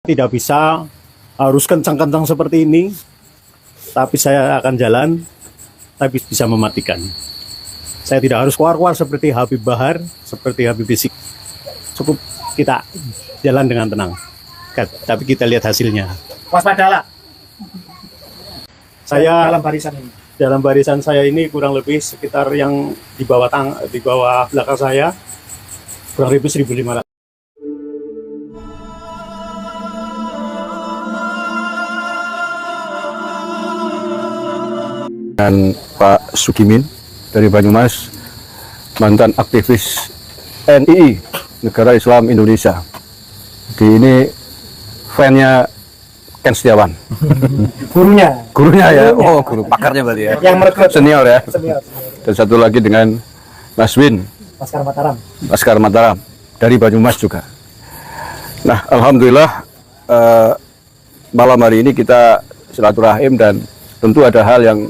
Tidak bisa harus kencang-kencang seperti ini, tapi saya akan jalan, tapi bisa mematikan. Saya tidak harus keluar-keluar seperti Habib Bahar, seperti Habib Rizik. Cukup kita jalan dengan tenang. Tapi kita lihat hasilnya. Waspadalah. Saya dalam barisan saya ini kurang lebih sekitar yang di bawah belakang saya kurang lebih 1.500. Dan Pak Sugimin dari Banyumas, mantan aktivis NII, Negara Islam Indonesia. Jadi ini fan-nya Ken Setiawan. Gurunya ya, oh guru pakarnya berarti ya. Yang merekrut Senior ya. senior. Dan satu lagi dengan Mas Win, Laskar Mataram dari Banyumas juga. Nah, alhamdulillah malam hari ini kita silaturahim dan tentu ada hal yang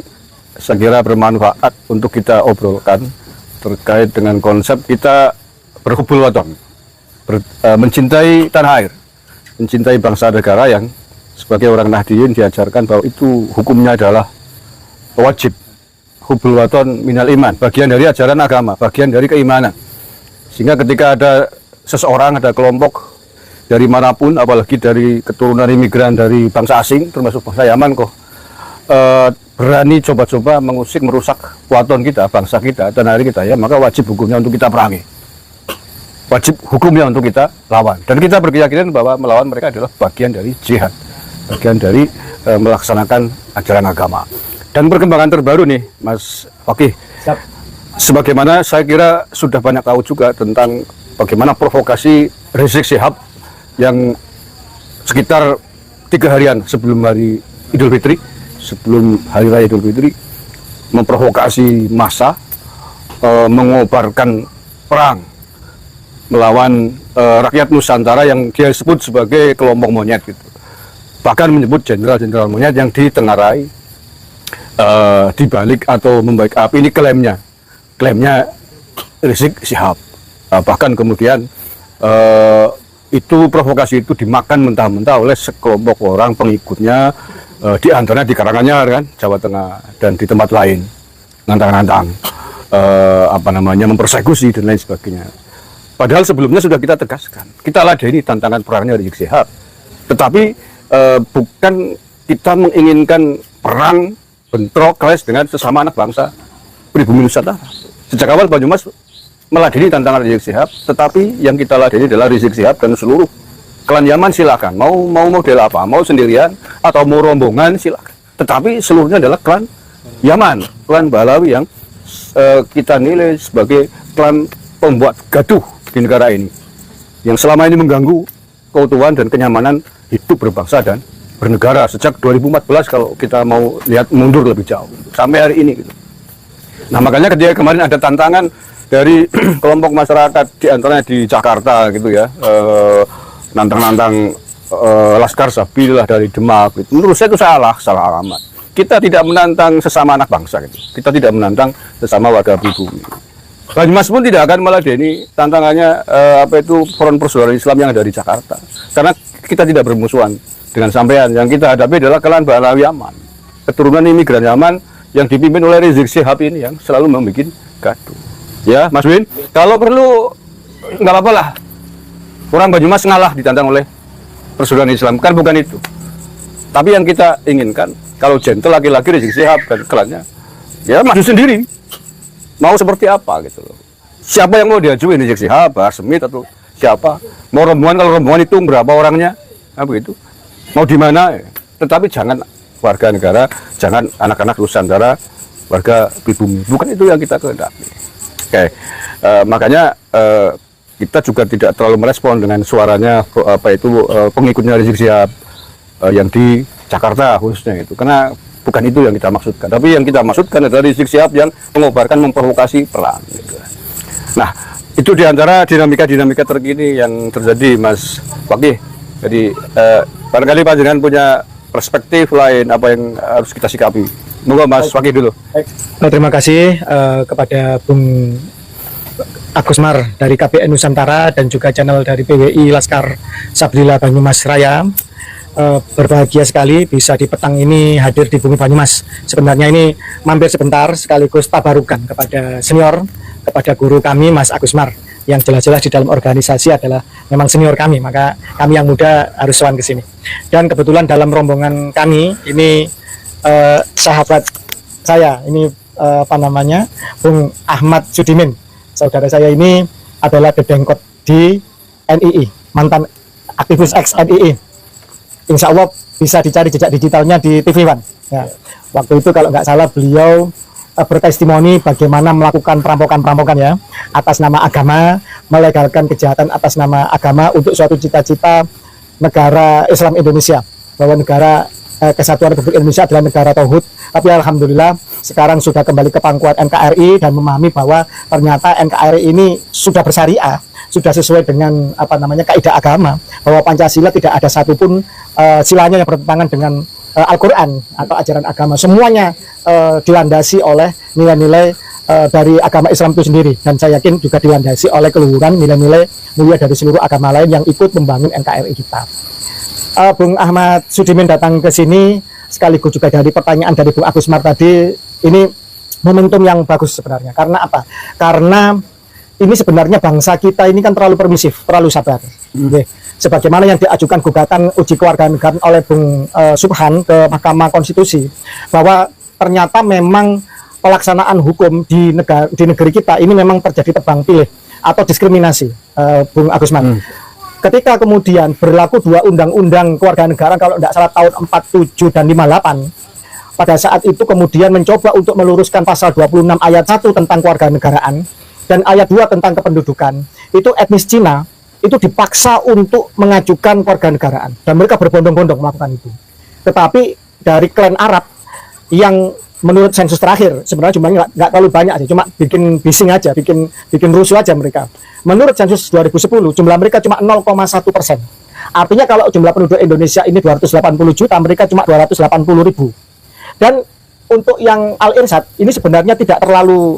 saya kira bermanfaat untuk kita obrolkan terkait dengan konsep kita berhubul waton, mencintai tanah air, mencintai bangsa negara yang sebagai orang Nahdiyin diajarkan bahwa itu hukumnya adalah wajib. Hubul waton minal iman, bagian dari ajaran agama, bagian dari keimanan. Sehingga ketika ada seseorang, ada kelompok dari manapun, apalagi dari keturunan imigran dari bangsa asing, termasuk bangsa Yaman kok, berani coba-coba mengusik, merusak waton kita, bangsa kita, tanah air kita, ya, maka wajib hukumnya untuk kita perangi. Wajib hukumnya untuk kita lawan. Dan kita berkeyakinan bahwa melawan mereka adalah bagian dari jihad, bagian dari melaksanakan ajaran agama. Dan perkembangan terbaru nih, Mas Fakih, sebagaimana saya kira sudah banyak tahu juga tentang bagaimana provokasi Rizik Syihab yang sekitar 3 harian sebelum hari Idul Fitri, sebelum Hari Raya Idul Fitri, memprovokasi massa, mengobarkan perang melawan rakyat Nusantara yang dia sebut sebagai kelompok monyet gitu. Bahkan menyebut jenderal-jenderal monyet yang ditengarai, dibalik atau membaik api. Ini klaimnya Rizik Syihab. Bahkan kemudian itu provokasi itu dimakan mentah-mentah oleh sekelompok orang pengikutnya, di antaranya di Karanganyar kan, Jawa Tengah, dan di tempat lain, ngantang-ngantang mempersekusi dan lain sebagainya. Padahal sebelumnya sudah kita tegaskan, kita ladeni tantangan perangnya Rizik Syihab, tetapi bukan kita menginginkan perang bentrok kelas dengan sesama anak bangsa pribumi Nusantara. Sejak awal Banyumas meladeni tantangan Rizik Syihab, tetapi yang kita ladeni adalah Rizik Syihab dan seluruh klan Yaman silakan, mau model apa, mau sendirian atau mau rombongan silakan. Tetapi seluruhnya adalah klan Yaman, klan Balawi yang kita nilai sebagai klan pembuat gaduh di negara ini, yang selama ini mengganggu keutuhan dan kenyamanan hidup berbangsa dan bernegara sejak 2014 kalau kita mau lihat mundur lebih jauh sampai hari ini gitu. Nah, makanya ketika kemarin ada tantangan dari kelompok masyarakat di antaranya di Jakarta gitu ya, nantang-nantang Laskar Sabilah dari Demak gitu. Menurut saya itu salah alamat. Kita tidak menantang sesama anak bangsa gitu. Kita tidak menantang sesama warga pribumi. Banyumas pun tidak akan meladeni tantangannya Front Persaudaraan Islam yang ada di Jakarta. Karena kita tidak bermusuhan dengan sampean. Yang kita hadapi adalah klan Balawi Yaman, keturunan imigran Yaman yang dipimpin oleh Rizik Syihab ini yang selalu membuat gaduh. Ya, Mas Win, kalau perlu nggak apa-apa lah. Orang Banyumas ngalah ditantang oleh Persaudaraan Islam, kan bukan itu. Tapi yang kita inginkan, kalau gentle laki-laki Rizik Syihab dan klannya, ya maju sendiri. Mau seperti apa gitu loh. Siapa yang mau diajuin, Rizik Syihab, Bahar Smith atau siapa? Mau rombongan, kalau rombongan itu berapa orangnya? Nah, begitu. Mau di mana? Tetapi jangan warga negara, jangan anak-anak Nusantara, warga pribumi. Bukan itu yang kita kehendaki. Oke. Makanya kita juga tidak terlalu merespon dengan suaranya pengikutnya Rizik Syihab yang di Jakarta khususnya itu, karena bukan itu yang kita maksudkan. Tapi yang kita maksudkan adalah Rizik Syihab yang mengobarkan, memprovokasi perang gitu. Nah, itu diantara dinamika-dinamika terkini yang terjadi, Mas Fakih. Jadi barangkali panjenengan punya perspektif lain apa yang harus kita sikapi. Moga Mas Fakih dulu. Baik. Terima kasih kepada Bung Agus Mar dari KBN Nusantara dan juga channel dari PWI Laskar Sablila Banyumas Raya. Berbahagia sekali bisa di petang ini hadir di bumi Banyumas. Sebenarnya ini mampir sebentar sekaligus tabarukan kepada senior, kepada guru kami Mas Agus Mar, yang jelas-jelas di dalam organisasi adalah memang senior kami, maka kami yang muda harus sowan ke sini. Dan kebetulan dalam rombongan kami ini sahabat saya ini Bung Ahmad Sudimin. Saudara saya ini adalah dedengkot di NII, mantan aktivis ex NII. Insya Allah bisa dicari jejak digitalnya di TV One. Ya. Waktu itu kalau nggak salah beliau bertestimoni bagaimana melakukan perampokan-perampokan ya atas nama agama, melegalkan kejahatan atas nama agama untuk suatu cita-cita negara Islam Indonesia, bahwa negara Kesatuan Republik Indonesia adalah negara tauhid. Tapi alhamdulillah sekarang sudah kembali ke pangkuan NKRI dan memahami bahwa ternyata NKRI ini sudah bersyariah, sudah sesuai dengan kaidah agama, bahwa Pancasila tidak ada satupun silanya yang bertentangan dengan Al-Quran atau ajaran agama. Semuanya dilandasi oleh nilai-nilai dari agama Islam itu sendiri, dan saya yakin juga dilandasi oleh keluhuran nilai-nilai mulia dari seluruh agama lain yang ikut membangun NKRI kita. Bung Ahmad Sudimin datang ke sini sekaligus juga dari pertanyaan dari Bung Agus Mar tadi, ini momentum yang bagus sebenarnya. Karena apa? Karena ini sebenarnya bangsa kita ini kan terlalu permisif, terlalu sabar. Sebagaimana yang diajukan gugatan uji kewarganegaraan oleh Bung Subhan ke Mahkamah Konstitusi, bahwa ternyata memang pelaksanaan hukum di negeri kita ini memang terjadi tebang pilih atau diskriminasi, Bung Agus Mar. Ketika kemudian berlaku dua undang-undang kewarganegaraan kalau tidak salah tahun 47 dan 58, pada saat itu kemudian mencoba untuk meluruskan pasal 26 ayat 1 tentang kewarganegaraan dan ayat 2 tentang kependudukan, itu etnis Cina itu dipaksa untuk mengajukan kewarganegaraan dan mereka berbondong-bondong melakukan itu. Tetapi dari klan Arab yang menurut sensus terakhir sebenarnya jumlahnya nggak terlalu banyak aja, cuma bikin bising aja, bikin rusuh aja mereka. Menurut sensus 2010 jumlah mereka cuma 0,1%. Artinya kalau jumlah penduduk Indonesia ini 280 juta, mereka cuma 280 ribu. Dan untuk yang Al-Irsyad ini sebenarnya tidak terlalu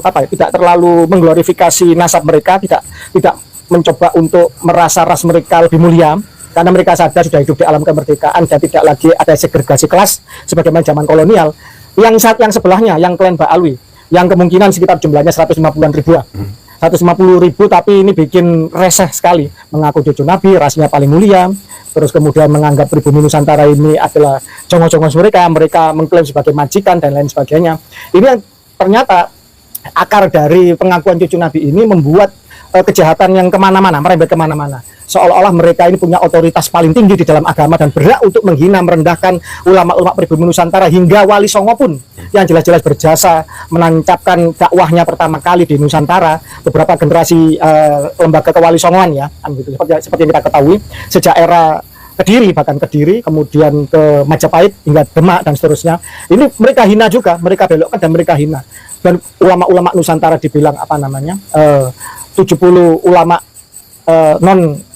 mengglorifikasi nasab mereka, tidak mencoba untuk merasa ras mereka lebih mulia, karena mereka sadar sudah hidup di alam kemerdekaan dan tidak lagi ada segregasi kelas sebagaimana zaman kolonial. Yang sebelahnya, yang klan Ba'alwi, yang kemungkinan sekitar jumlahnya 150-an ribuan. 150 ribu, tapi ini bikin reseh sekali, mengaku cucu Nabi, rasnya paling mulia, terus kemudian menganggap pribumi Nusantara ini adalah jongos-jongos mereka mengklaim sebagai majikan dan lain sebagainya. Ini yang ternyata akar dari pengakuan cucu Nabi ini membuat kejahatan yang kemana-mana, merembet kemana-mana. Seolah-olah mereka ini punya otoritas paling tinggi di dalam agama dan berhak untuk menghina, merendahkan ulama-ulama pribumi Nusantara, hingga Wali Songo pun yang jelas-jelas berjasa menancapkan dakwahnya pertama kali di Nusantara, beberapa generasi lembaga kewali songoan ya, gitu. Seperti yang kita ketahui sejak era Kediri, kemudian ke Majapahit hingga Demak dan seterusnya. Ini mereka hina juga, mereka belokkan dan mereka hina. Dan ulama-ulama Nusantara dibilang 70 ulama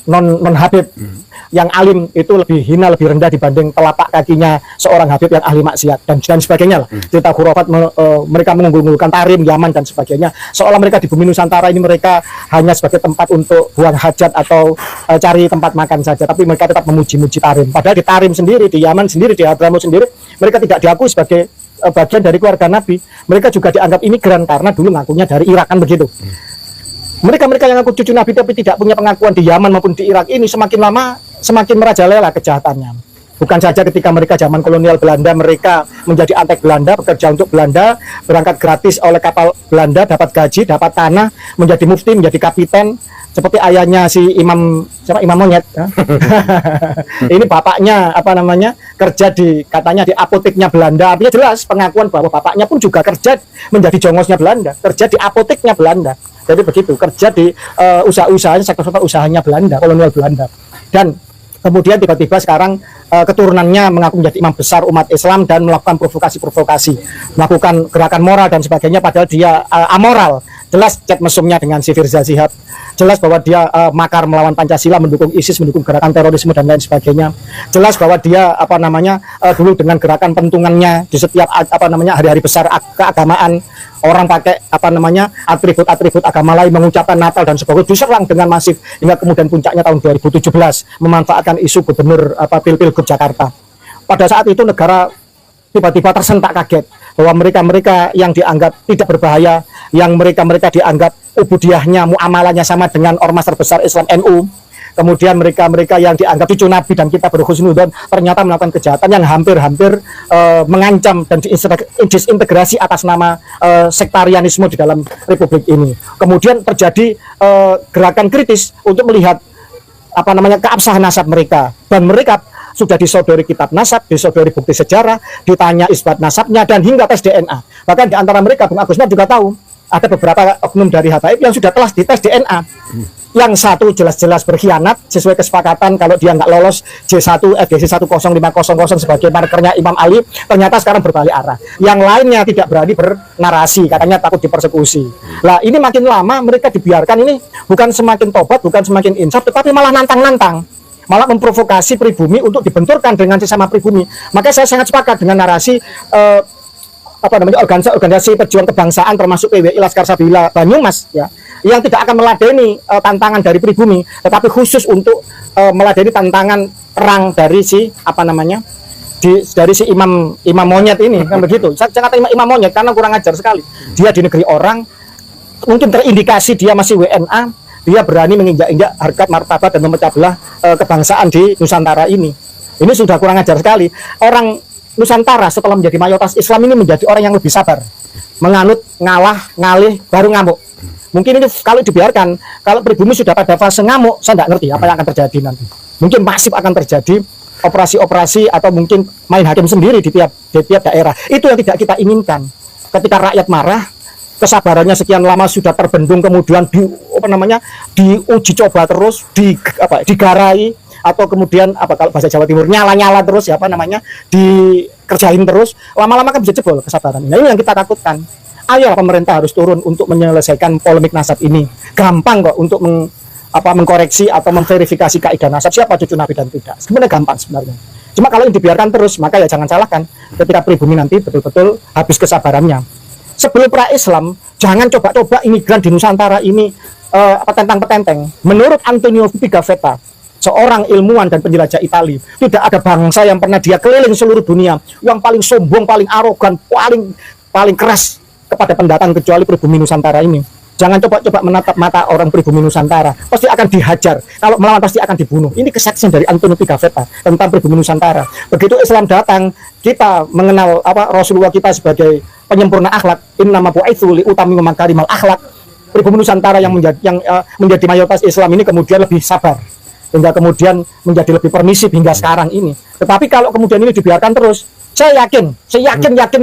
non Habib yang alim itu lebih hina, lebih rendah dibanding telapak kakinya seorang Habib yang ahli maksiat dan sebagainya lah. Cerita khurafat mereka mengunggul-unggulkan tarim, Yaman dan sebagainya. Seolah mereka di bumi Nusantara ini mereka hanya sebagai tempat untuk buang hajat atau cari tempat makan saja, tapi mereka tetap memuji-muji tarim. Padahal di tarim sendiri, di Yaman sendiri, di Hadramaut sendiri, mereka tidak diakui sebagai bagian dari keluarga Nabi. Mereka juga dianggap imigran karena dulu ngakunya dari Irak, kan begitu. Mereka yang ngaku cucu Nabi tapi tidak punya pengakuan di Yaman maupun di Irak ini semakin lama semakin merajalela kejahatannya. Bukan saja ketika mereka zaman kolonial Belanda, mereka menjadi antek Belanda, bekerja untuk Belanda, berangkat gratis oleh kapal Belanda, dapat gaji, dapat tanah, menjadi mufti, menjadi kapiten, seperti ayahnya si Imam Monyet. Ini bapaknya kerja katanya di apoteknya Belanda. Artinya jelas pengakuan bahwa bapaknya pun juga kerja menjadi jongosnya Belanda, kerja di apoteknya Belanda. Jadi begitu, kerja di usaha-usahanya, sektor usahanya Belanda, kolonial Belanda. Dan kemudian tiba-tiba sekarang keturunannya mengaku menjadi imam besar umat Islam dan melakukan provokasi-provokasi, melakukan gerakan moral dan sebagainya, padahal dia amoral. jelas chat mesumnya dengan si Firza Shihab, jelas bahwa dia makar melawan Pancasila, mendukung ISIS, mendukung gerakan terorisme dan lain sebagainya. Jelas bahwa dia dulu dengan gerakan pentungannya di setiap hari-hari besar keagamaan, orang pakai atribut-atribut agama lain, mengucapkan Natal dan sebagainya, diserang dengan masif hingga kemudian puncaknya tahun 2017 memanfaatkan isu gubernur Pilgub Jakarta. Pada saat itu negara tiba-tiba tersentak kaget bahwa mereka-mereka yang dianggap tidak berbahaya, yang mereka-mereka dianggap ubudiahnya, muamalahnya sama dengan ormas terbesar Islam NU, kemudian mereka-mereka yang dianggap cucu Nabi dan kita berhusnudzon ternyata melakukan kejahatan yang hampir-hampir mengancam dan disintegrasi atas nama sektarianisme di dalam republik ini. Kemudian terjadi gerakan kritis untuk melihat keabsahan nasab mereka, dan mereka sudah disodori kitab nasab, disodori bukti sejarah, ditanya isbat nasabnya, dan hingga tes DNA. Bahkan di antara mereka, Bung Agus Mar juga tahu, ada beberapa oknum dari Habaib yang sudah telah dites DNA. Yang satu jelas-jelas berkhianat sesuai kesepakatan, kalau dia nggak lolos J1 FGC 10500 sebagai markernya Imam Ali, ternyata sekarang berbalik arah. Yang lainnya tidak berani bernarasi, katanya takut dipersekusi. Nah, ini makin lama mereka dibiarkan, ini bukan semakin tobat, bukan semakin insaf, tetapi malah nantang-nantang, malah memprovokasi pribumi untuk dibenturkan dengan sesama pribumi. Makanya saya sangat sepakat dengan narasi organisasi perjuangan kebangsaan termasuk PWI Laskar Sabila Banyumas ya, yang tidak akan meladeni tantangan dari pribumi, tetapi khusus untuk meladeni tantangan perang dari si dari si imam monyet ini, kan begitu. Saya kata imam monyet karena kurang ajar sekali. Dia di negeri orang, mungkin terindikasi dia masih WNA, dia berani menginjak-injak harkat martabat dan memecah belah kebangsaan di Nusantara ini. Ini sudah kurang ajar sekali. Orang Nusantara setelah menjadi mayoritas Islam ini menjadi orang yang lebih sabar, menganut, ngalah, ngalih, baru ngamuk. Mungkin ini kalau dibiarkan, kalau pribumi sudah pada fase ngamuk, saya tidak ngerti apa yang akan terjadi nanti. Mungkin masif akan terjadi operasi-operasi atau mungkin main hakim sendiri di tiap daerah. Itu yang tidak kita inginkan. Ketika rakyat marah, kesabarannya sekian lama sudah terbendung, kemudian diuji coba terus, digarai, atau kemudian kalau bahasa Jawa Timur nyala-nyala terus dikerjain terus, lama-lama kan bisa jebol kesabaran. Nah, ini yang kita takutkan. Ayolah pemerintah harus turun untuk menyelesaikan polemik nasab ini. Gampang kok untuk mengkoreksi atau memverifikasi kaidah nasab siapa cucu Nabi dan tidak. Sebenarnya gampang sebenarnya. Cuma kalau dibiarkan terus, maka ya jangan salahkan ketika pribumi nanti betul-betul habis kesabarannya. Sebelum pra-Islam, jangan coba-coba imigran di Nusantara ini petentang-petenteng. Menurut Antonio Pigafetta, seorang ilmuwan dan penjelajah Italia, tidak ada bangsa yang pernah dia keliling seluruh dunia yang paling sombong, paling arogan, paling keras kepada pendatang kecuali pribumi Nusantara ini. Jangan coba-coba menatap mata orang pribumi Nusantara, pasti akan dihajar. Kalau melawan pasti akan dibunuh. Ini kesaksian dari Antonio Pigafetta tentang pribumi Nusantara. Begitu Islam datang, kita mengenal Rasulullah kita sebagai penyempurna akhlak. Innama bu'itsu li utammima makarimal akhlak. Pribumi Nusantara yang menjadi mayoritas Islam ini kemudian lebih sabar, hingga kemudian menjadi lebih permisif hingga sekarang ini. Tetapi kalau kemudian ini dibiarkan terus, saya yakin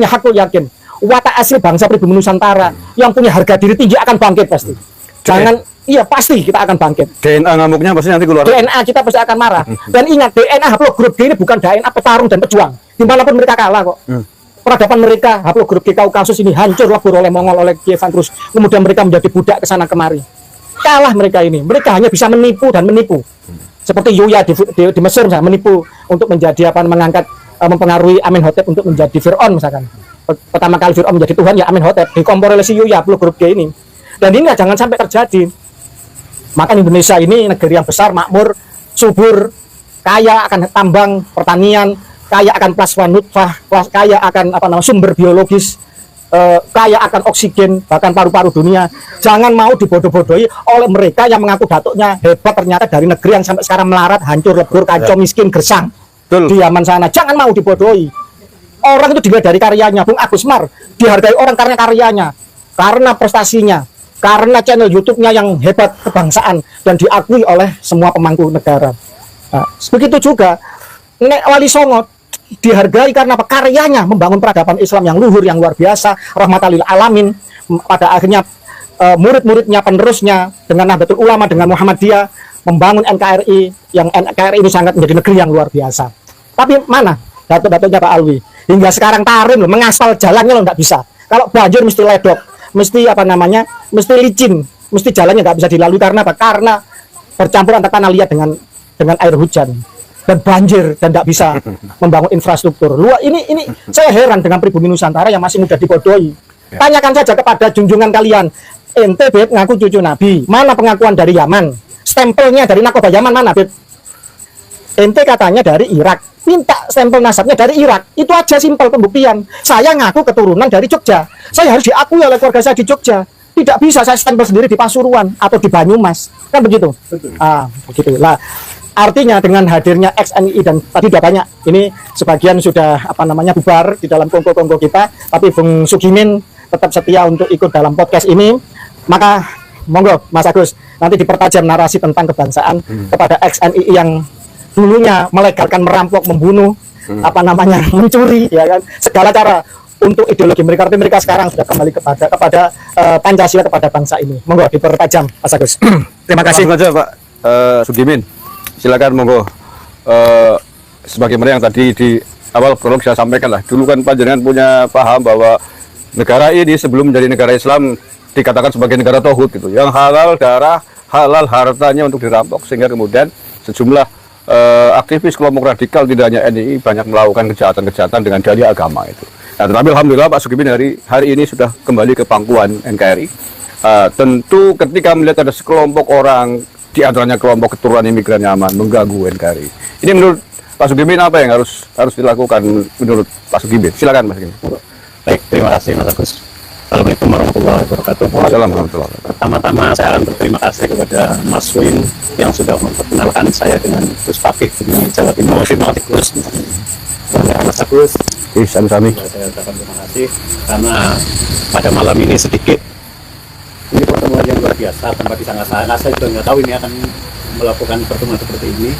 hakul yakin, watak asli bangsa pribumi Nusantara yang punya harga diri tinggi akan bangkit pasti. Pasti kita akan bangkit. DNA ngamuknya pasti nanti keluar. DNA kita pasti akan marah. Dan ingat, DNA haplogrup G ini bukan DNA petarung dan pejuang. Dimanapun mereka kalah kok. Peradaban mereka, haplogrup G Kaukasus ini hancur lebur oleh Mongol, oleh Kievan terus. Kemudian mereka menjadi budak ke sana kemari. Kalah mereka ini. Mereka hanya bisa menipu dan menipu. Seperti Yuya di Mesir misalnya, menipu untuk menjadi mengangkat, mempengaruhi Amenhotep untuk menjadi Fir'aun misalkan. Pertama kali Fir'aun menjadi Tuhan ya Amenhotep, dikompor oleh si Yuya grup G ini. Dan ini jangan sampai terjadi. Maka Indonesia ini negeri yang besar, makmur, subur, kaya akan tambang, pertanian, kaya akan plasma nutfah, kaya akan sumber biologis, kaya akan oksigen, bahkan paru-paru dunia. Jangan mau dibodoh-bodohi oleh mereka yang mengaku datuknya hebat, ternyata dari negeri yang sampai sekarang melarat, hancur, lebur, kacau, miskin, gersang. Di Yaman sana. Jangan mau dibodohi. Orang itu dilihat dari karyanya. Bung Agus Mar dihargai orang karena karyanya, karena prestasinya, karena channel YouTube-nya yang hebat kebangsaan dan diakui oleh semua pemangku negara. Nah, begitu juga Nek Wali Songo dihargai karena karyanya membangun peradaban Islam yang luhur, yang luar biasa, rahmatan lil alamin. Pada akhirnya murid-muridnya, penerusnya dengan Nahdlatul Ulama, dengan Muhammadiyah membangun NKRI, yang NKRI ini sangat menjadi negeri yang luar biasa. Tapi mana datuk-datuknya Pak Alwi? Hingga sekarang tarim loh, mengaspal jalannya loh nggak bisa. Kalau banjir mesti ledok, mesti apa namanya, mesti licin, mesti jalannya nggak bisa dilalui karena apa? Karena bercampur antara tanah liat dengan air hujan dan banjir dan tidak bisa membangun infrastruktur. Ini saya heran dengan pribumi Nusantara yang masih mudah dibodohi. Tanyakan saja kepada junjungan kalian, ente Beb ngaku cucu Nabi, mana pengakuan dari Yaman? Stempelnya dari Nakoba Yaman mana Beb? Ente katanya dari Irak, minta stempel nasabnya dari Irak. Itu aja simpel pembuktian. Saya ngaku keturunan dari Jogja, saya harus diakui oleh keluarga saya di Jogja. Tidak bisa saya stempel sendiri di Pasuruan atau di Banyumas, kan begitu? Betul. Begitu lah. Artinya dengan hadirnya XNI dan tadi udah banyak, ini sebagian sudah apa namanya bubar di dalam kongko-kongko kita, tapi Bung Sugimin tetap setia untuk ikut dalam podcast ini. Maka monggo Mas Agus nanti dipertajam narasi tentang kebangsaan kepada XNI yang dulunya melegalkan merampok, membunuh, apa namanya, mencuri, ya kan, segala cara untuk ideologi mereka. Tapi mereka sekarang sudah kembali kepada Pancasila, kepada bangsa ini. Monggo dipertajam Mas Agus. Terima kasih. Langsung aja Pak Sugimin, silakan monggo. Sebagaimana yang tadi di awal prolog saya sampaikan lah, dulu kan panjenengan punya paham bahwa negara ini sebelum menjadi negara Islam dikatakan sebagai negara tauhid gitu, yang halal darah, halal hartanya untuk dirampok, sehingga kemudian sejumlah aktivis kelompok radikal tidak hanya NII banyak melakukan kejahatan-kejahatan dengan dalih agama itu. Nah, tetapi alhamdulillah Pak Sugimin hari ini sudah kembali ke pangkuan NKRI. Tentu ketika melihat ada sekelompok orang, di antaranya kelompok keturunan imigran Yaman mengganggu NKRI. Ini menurut Pak Sugimin apa yang harus dilakukan menurut Pak Sugimin? Silakan Mas Sugimin. Baik, terima kasih Mas Agus. Assalamualaikum warahmatullahi wabarakatuh. Assalamualaikum warahmatullahi wabarakatuh. Pertama-tama saya akan berterima kasih kepada Mas Win yang sudah memperkenalkan saya dengan Gus Fakih di Jawa Timur. Terima kasih Gus. Mas Agus, Sami-sami. saya ucapkan terima kasih karena pada malam ini sedikit ini pertemuan yang luar biasa tanpa disangka-sangka. Saya juga nggak tahu ini akan melakukan pertemuan seperti ini.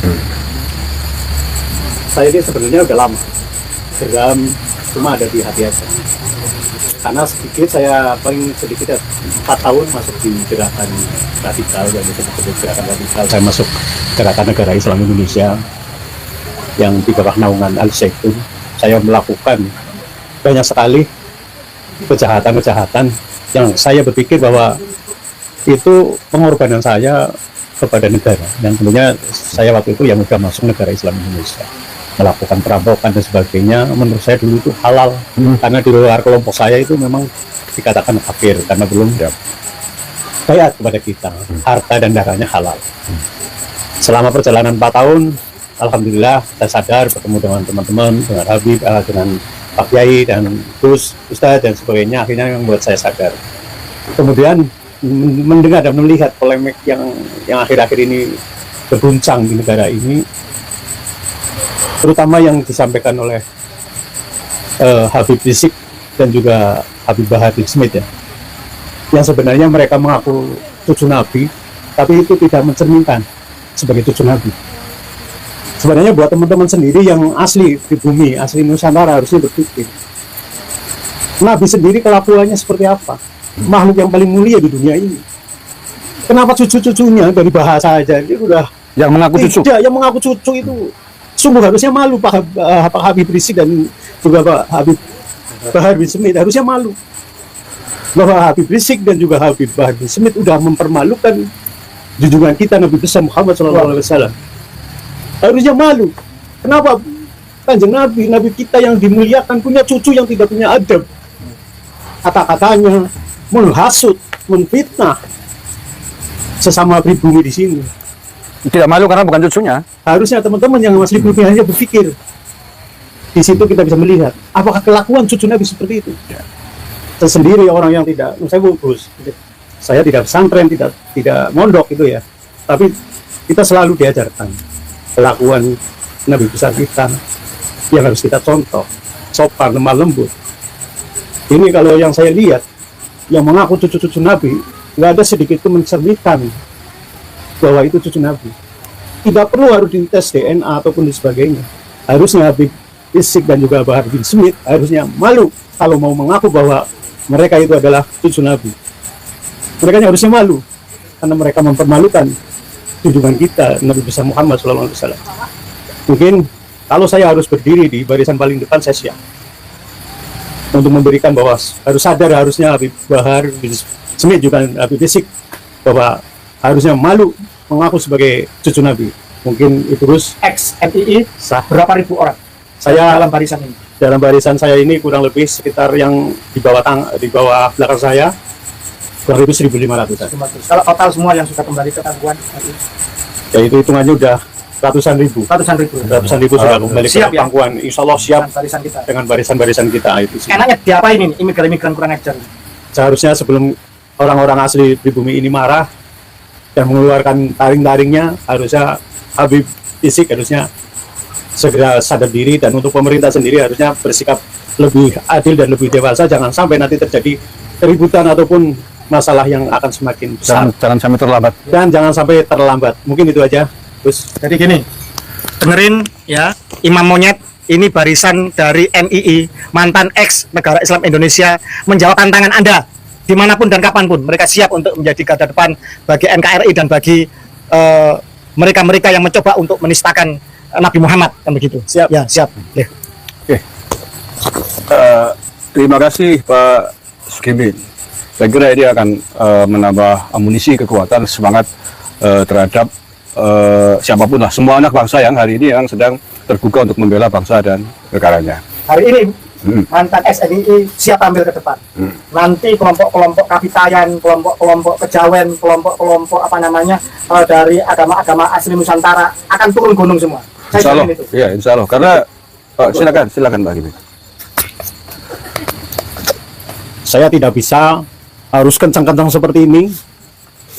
Saya ini sebenarnya udah lama geram, cuma ada di hati aja. Karena sedikit saya paling sedikit 4 tahun masuk di gerakan radikal, yang disebut gerakan radikal. Saya masuk gerakan negara Islam Indonesia yang di bawah naungan Al Zaitun. Saya melakukan banyak sekali kejahatan-kejahatan yang saya berpikir bahwa itu pengorbanan saya kepada negara, dan tentunya saya waktu itu yang sudah masuk negara Islam Indonesia, melakukan perampokan dan sebagainya. Menurut saya dulu itu halal, karena di luar kelompok saya itu memang dikatakan kafir karena belum bayat kepada kita, harta dan darahnya halal. Selama perjalanan 4 tahun, alhamdulillah saya sadar, bertemu dengan teman-teman, dengan Habib, dengan Pak Kiai dan Gus, Ustadz dan sebagainya, akhirnya yang membuat saya sadar. Kemudian mendengar dan melihat polemik yang akhir-akhir ini berguncang di negara ini, terutama yang disampaikan oleh Habib Rizik dan juga Habib Bahar bin Smith, ya, yang sebenarnya mereka mengaku cucu Nabi, tapi itu tidak mencerminkan sebagai cucu Nabi. Sebenarnya buat teman-teman sendiri yang asli di bumi, asli Nusantara, harusnya berpikir, Nabi sendiri kelakuannya seperti apa? Makhluk yang paling mulia di dunia ini. Kenapa cucu-cucunya dari bahasa aja itu udah Yang mengaku cucu. tidak, yang mengaku cucu itu sungguh harusnya malu. Pak Habib Rizik dan juga Pak Habib Bahar bin Smith harusnya malu bahwa Habib Rizik dan juga Habib Bahar bin Smith udah mempermalukan junjungan kita Nabi besar Muhammad SAW. Harusnya malu. Kenapa? Kanjeng Nabi kita yang dimuliakan punya cucu yang tidak punya adab, kata-katanya menghasut, menfitnah sesama pribumi di sini. Tidak malu karena bukan cucunya. Harusnya teman-teman yang masih pribumi hanya berpikir. Di situ kita bisa melihat apakah kelakuan cucu Nabi seperti itu. Sendiri orang yang tidak, saya bagus. Saya tidak pesantren, tidak mondok itu ya. Tapi kita selalu diajarkan kelakuan Nabi besar kita yang harus kita contoh, sopan, lemah lembut. Ini kalau yang saya lihat, yang mengaku cucu-cucu Nabi, nggak ada sedikit pun mencerminkan bahwa itu cucu Nabi. Tidak perlu harus dites DNA ataupun sebagainya. Harusnya Habib Rizik dan juga Bahar bin Smith harusnya malu kalau mau mengaku bahwa mereka itu adalah cucu Nabi. Mereka harusnya malu karena mereka mempermalukan junjungan kita Nabi besar Muhammad SAW. Mungkin kalau saya harus berdiri di barisan paling depan, saya siap. untuk memberikan bahwa harus sadar, harusnya Habib Bahar bin Smith juga Habib Rizik bahwa harusnya malu mengaku sebagai cucu Nabi. Mungkin itu terus Ex MII sah. berapa ribu orang Saya dalam barisan ini? dalam barisan saya ini kurang lebih sekitar yang di bawah belakang saya kurang lebih 1.500-an. Kalau total semua yang sudah kembali ke tanggungan Ya itu hitungannya udah ratusan ribu sudah kembali Siap, ke ya? pangkuan. Insya Allah siap dengan barisan kita. dengan barisan-barisan kita itu sih. Enaknya diapain ini imigran-imigran kurang ajar? Seharusnya sebelum orang-orang asli pribumi ini marah dan mengeluarkan taring-taringnya, harusnya Habib Rizik harusnya segera sadar diri, dan untuk pemerintah sendiri harusnya bersikap lebih adil dan lebih dewasa, jangan sampai nanti terjadi keributan ataupun masalah yang akan semakin besar Jangan sampai terlambat. dan jangan sampai terlambat. Mungkin itu aja. Terus Jadi gini, dengerin ya, Imam Monyet ini barisan dari MII, mantan ex negara Islam Indonesia, menjawab tantangan Anda dimanapun dan kapanpun. Mereka siap untuk menjadi garda depan bagi NKRI dan bagi mereka-mereka yang mencoba untuk menistakan Nabi Muhammad, kan begitu. Siap. Ya, siap. Ya. Oke. Terima kasih Pak Sugimin. Saya kira ini akan menambah amunisi, kekuatan, semangat terhadap siapapun lah, semua anak bangsa yang hari ini yang sedang terbuka untuk membela bangsa dan negaranya. Hari ini mantan SNI siap tampil ke depan. Nanti kelompok-kelompok kapitayan, kelompok-kelompok kejawen, kelompok-kelompok dari agama-agama asli Nusantara akan turun gunung semua. Insya Allah, jamin itu. ya Insya Allah. Karena silakan Pak Gimin. saya tidak bisa harus kencang-kencang seperti ini,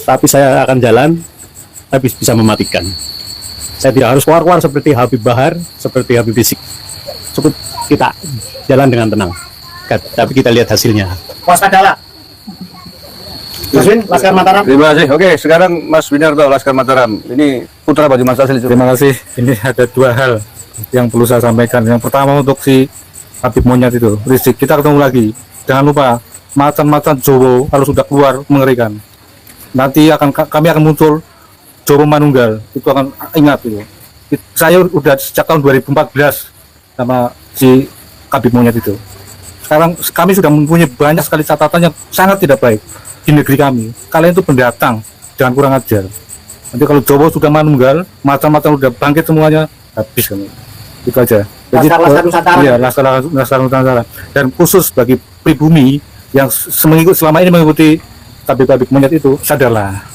tapi saya akan jalan, tapi bisa mematikan. Saya tidak harus keluar-keluar seperti Habib Bahar, seperti Habib Rizik. Cukup kita jalan dengan tenang. Tapi kita lihat hasilnya. Waspadalah. Mas Win, Laskar Mataram. Terima kasih. Oke, sekarang Mas Winarto, Laskar Mataram. Ini putra Banyumas asli. Terima kasih. Ini ada dua hal yang perlu saya sampaikan. Yang pertama untuk si Habib Monyet itu, Rizik, kita ketemu lagi. Jangan lupa, macan-macan Jowo kalau sudah keluar mengerikan. Nanti kami akan muncul Jowo Manunggal. Itu akan ingat itu. Saya udah sejak tahun 2014 sama si Habib Monyet itu. Sekarang kami sudah mempunyai banyak sekali catatan yang sangat tidak baik di negeri kami. Kalian itu pendatang, jangan kurang ajar. Nanti kalau Jowo sudah manunggal, macam-macam udah bangkit semuanya, habis kami. Itu aja. Jadi Laskar Nusantara. iya, Laskar Nusantara. Dan khusus bagi pribumi yang selama ini mengikuti Habib Monyet itu, sadarlah,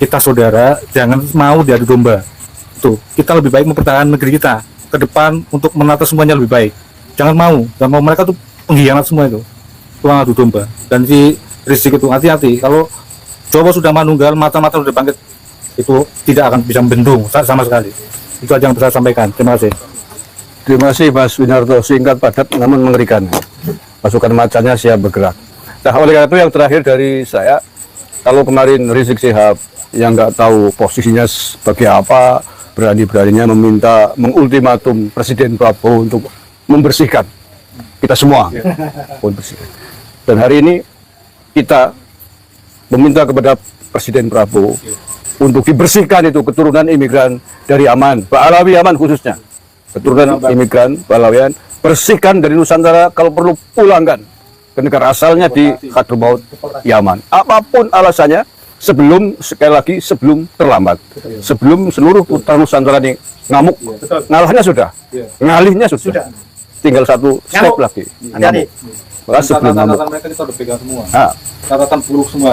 kita saudara, jangan mau diadu domba. Tuh, kita lebih baik mempertahankan negeri kita ke depan untuk menata semuanya lebih baik. Jangan mau mereka tuh pengkhianat semua itu, tukang adu domba. Dan si Rizik itu hati-hati, kalau Jowo sudah manunggal, mata-mata sudah bangkit, itu tidak akan bisa membendung sama sekali. Itu aja yang bisa saya sampaikan. Terima kasih. Terima kasih Mas Winarto, singkat padat namun mengerikan. Pasukan macannya siap bergerak. Nah, oleh karena itu yang terakhir dari saya, kalau kemarin Rizik Syihab yang nggak tahu posisinya sebagai apa, berani-beraninya mengultimatum Presiden Prabowo untuk membersihkan kita semua, membersihkan. Dan hari ini kita meminta kepada Presiden Prabowo untuk dibersihkan itu keturunan imigran dari Aman, Pahlawi Aman khususnya. Keturunan imigran, Pahlawian, bersihkan dari Nusantara, kalau perlu pulangkan ke negara asalnya di Hadramaut, Yaman. Apapun alasannya, sekali lagi sebelum terlambat. Sebelum seluruh putra Nusantara ini ngamuk, ngalahnya sudah, ngalihnya sudah. Tinggal satu step lagi. Jadi, Maka sebelum ngamuk. Catatan mereka kita udah pegang semua. Nah, Catatan buruk semua.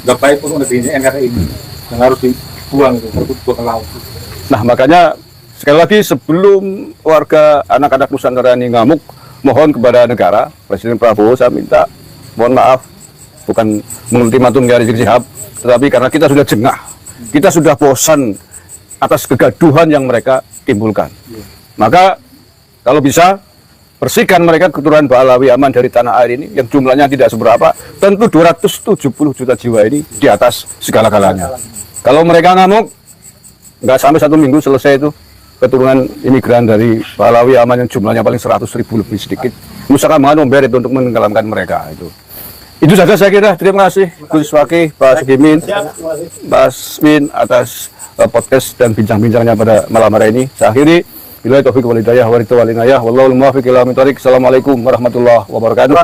Nggak baik untuk negeri ini, NKRI ini. Yang harus dibuang itu, harus dibuang ke laut. nah makanya sekali lagi sebelum warga anak-anak Nusantara ini ngamuk, mohon kepada negara, Presiden Prabowo saya minta, mohon maaf, bukan mengultimatum Rizik Syihab, tetapi karena kita sudah jengah, kita sudah bosan atas kegaduhan yang mereka timbulkan. Maka kalau bisa bersihkan mereka keturunan Pahlawi Aman dari tanah air ini yang jumlahnya tidak seberapa, tentu 270 juta jiwa ini di atas segala-galanya. Kalau mereka ngamuk, nggak sampai 1 minggu selesai itu keturunan imigran dari Pahlawi Aman yang jumlahnya paling 100.000 lebih sedikit. Nusa Kambangan memberit untuk menenggelamkan mereka itu. Itu saja saya kira. Terima kasih Gus Fakih, Pak Sugimin, Mas Win atas podcast dan bincang-bincangnya pada malam hari ini. Saya akhiri. Billahi taufiq wal hidayah wa ridwan wal inayah. Wallahul muwaffiq ila aqwamit thoriq. Assalamualaikum warahmatullahi wabarakatuh.